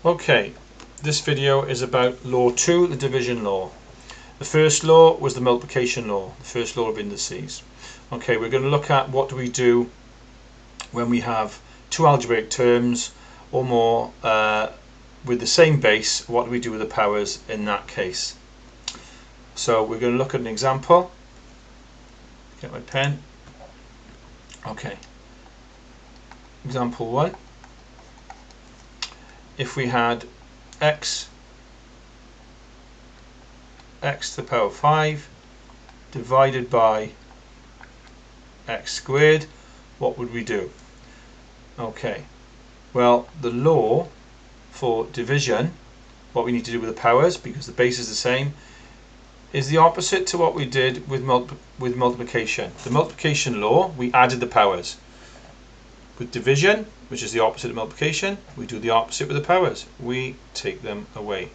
Okay, this video is about law 2, the division law. The first law was the multiplication law, the first law of indices. Okay, we're going to look at what do we do when we have two algebraic terms or more with the same base. What do we do with the powers in that case? So we're going to look at an example. Get my pen. Okay. Example 1. If we had x to the power 5 divided by x squared, what would we do? Okay, well, the law for division, what we need to do with the powers, because the base is the same, is the opposite to what we did with multiplication. The multiplication law, we added the powers. With division, which is the opposite of multiplication, we do the opposite with the powers. We take them away.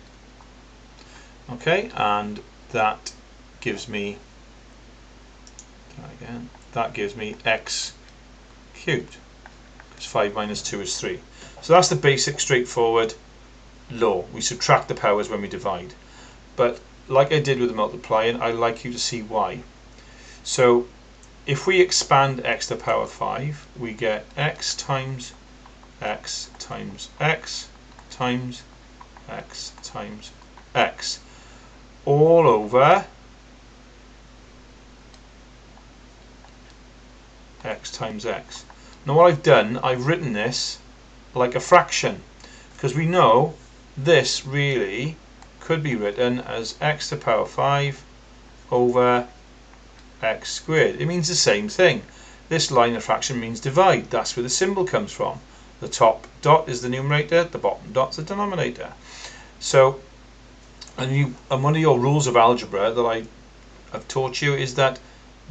Okay, and that gives me x cubed, because 5 minus 2 is 3. So that's the basic straightforward law. We subtract the powers when we divide. But like I did with the multiplying, I'd like you to see why. So if we expand x to the power 5, we get x times x times x times x times x all over x times x. Now what I've done, I've written this like a fraction, because we know this really could be written as x to the power 5 over x squared. It means the same thing. This line of fraction means divide. That's where the symbol comes from. The top dot is the numerator, the bottom dot's the denominator. So, and one of your rules of algebra that I've taught you is that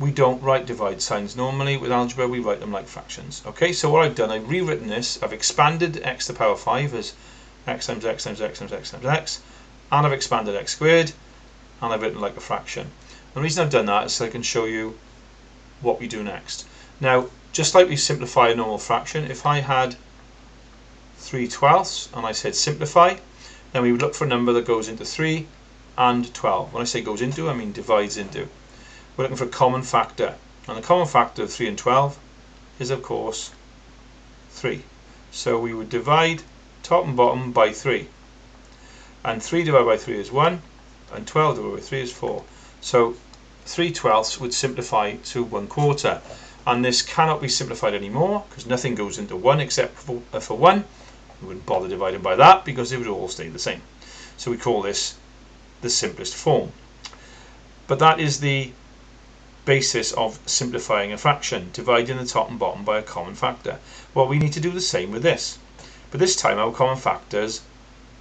we don't write divide signs normally. With algebra we write them like fractions. Okay, so what I've done, I've rewritten this, I've expanded x to the power 5 as x times x times x times x times x, and I've expanded x squared, and I've written like a fraction. The reason I've done that is so I can show you what we do next. Now, just like we simplify a normal fraction, if I had 3/12 and I said simplify, then we would look for a number that goes into 3 and 12. When I say goes into, I mean divides into. We're looking for a common factor, and the common factor of 3 and 12 is of course 3. So we would divide top and bottom by 3, and 3 divided by 3 is 1, and 12 divided by 3 is 4. So 3/12 would simplify to 1/4, and this cannot be simplified anymore because nothing goes into 1 except for 1. We wouldn't bother dividing by that because it would all stay the same. So we call this the simplest form. But that is the basis of simplifying a fraction, dividing the top and bottom by a common factor. Well, we need to do the same with this, but this time our common factors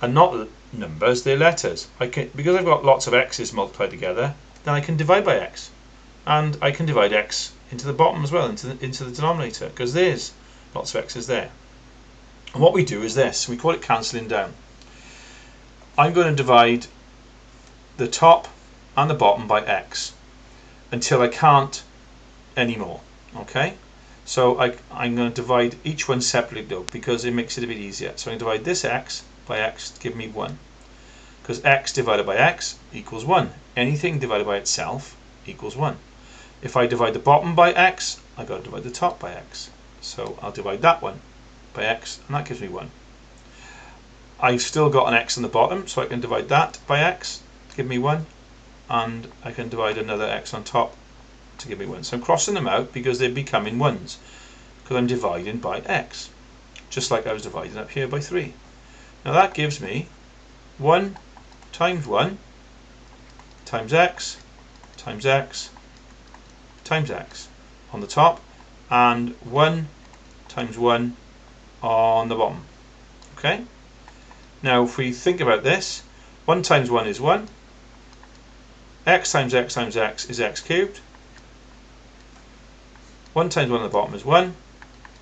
are not numbers, they're letters. Because I've got lots of x's multiplied together, then I can divide by x, and I can divide x into the bottom as well, into the denominator, because there's lots of x's there. And what we do is this, we call it cancelling down. I'm going to divide the top and the bottom by x until I can't anymore. Okay, so I'm going to divide each one separately though, because it makes it a bit easier. So I divide this x by x to give me 1, because x divided by x equals 1. Anything divided by itself equals 1. If I divide the bottom by x, I've got to divide the top by x. So I'll divide that one by x, and that gives me 1. I've still got an x on the bottom, so I can divide that by x to give me 1, and I can divide another x on top to give me 1. So I'm crossing them out because they're becoming 1s, because I'm dividing by x, just like I was dividing up here by 3. Now that gives me 1 times 1 times x times x times x on the top, and 1 times 1 on the bottom. Okay, now if we think about this, 1 times 1 is 1, x times x times x is x cubed, 1 times 1 on the bottom is 1.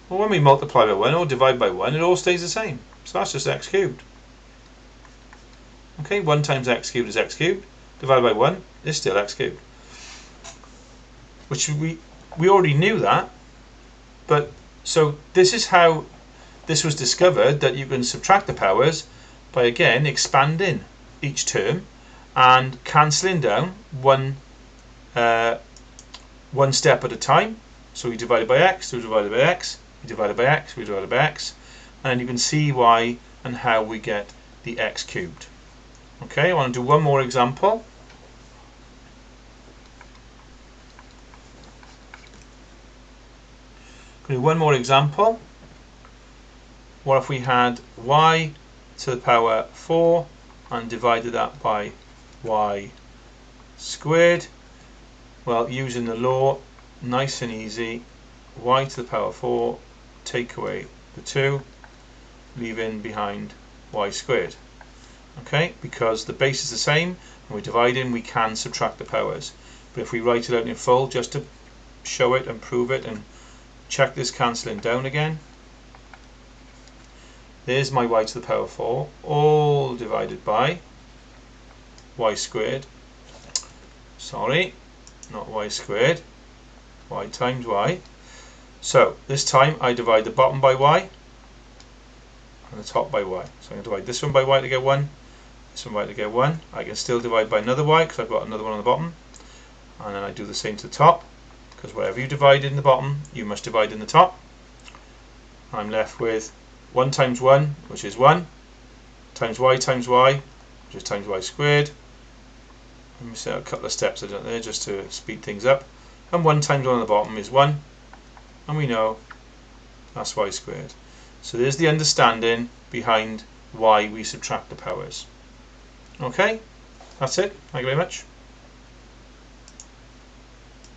Well, when we multiply by 1 or divide by 1, it all stays the same, so that's just x cubed. Okay, 1 times x cubed is x cubed, divided by 1 is still x cubed. Which we already knew that, but so this is how this was discovered, that you can subtract the powers by again expanding each term and cancelling down one step at a time. So we divide it by x, we divide it by x, we divide it by x, we divide it by x, and you can see why and how we get the x cubed. Okay, I want to do one more example. Going to do one more example. What if we had y to the power 4 and divided that by y squared? Well, using the law, nice and easy. Y to the power 4, take away the 2, leaving behind y squared. Okay, because the base is the same and we're dividing, we can subtract the powers. But if we write it out in full just to show it and prove it and check this cancelling down again, there's my y to the power 4, all divided by y squared. Sorry, not y squared, y times y. So this time I divide the bottom by y and the top by y. So I'm going to divide this one by y to get 1, this one by y to get 1. I can still divide by another y because I've got another one on the bottom. And then I do the same to the top, because whatever you divide in the bottom, you must divide in the top. I'm left with 1 times 1, which is 1, times y, which is times y squared. Let me set a couple of steps there just to speed things up. And 1 times 1 on the bottom is 1, and we know that's y squared. So there's the understanding behind why we subtract the powers. Okay, that's it. Thank you very much.